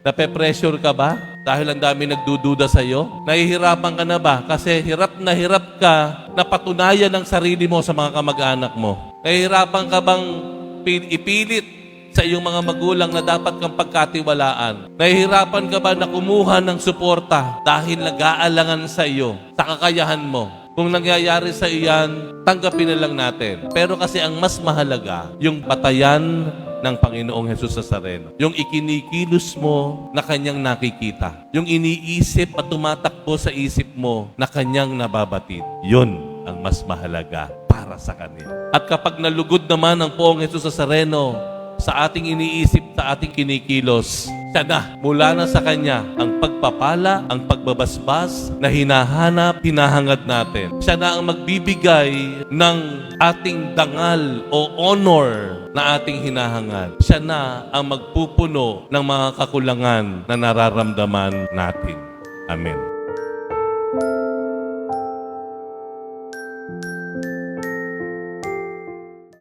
Nape-pressure ka ba? Dahil ang dami nagdududa sa iyo? Nahihirapan ka na ba? Kasi hirap ka na patunayan ang sarili mo sa mga kamag-anak mo. Nahihirapan ka bang ipilit sa iyong mga magulang na dapat kang pagkatiwalaan? Nahihirapan ka ba na kumuha ng suporta dahil nag-aalangan sa iyo, sa kakayahan mo? Kung nangyayari sa iyan, tanggapin na lang natin. Pero kasi ang mas mahalaga, yung batayan ng Panginoong Hesus Nazareno. Yung ikinikilos mo na kanyang nakikita. Yung iniisip at tumatakbo sa isip mo na kanyang nababatid. Yun ang mas mahalaga para sa kanya. At kapag nalugod naman ang Poong Hesus Nazareno sa ating iniisip, sa ating kinikilos, siya na, mula na sa kanya, ang pagpapala, ang pagbabasbas na hinahanap, hinahangad natin. Siya na ang magbibigay ng ating dangal o honor na ating hinahangad. Siya na ang magpupuno ng mga kakulangan na nararamdaman natin. Amen.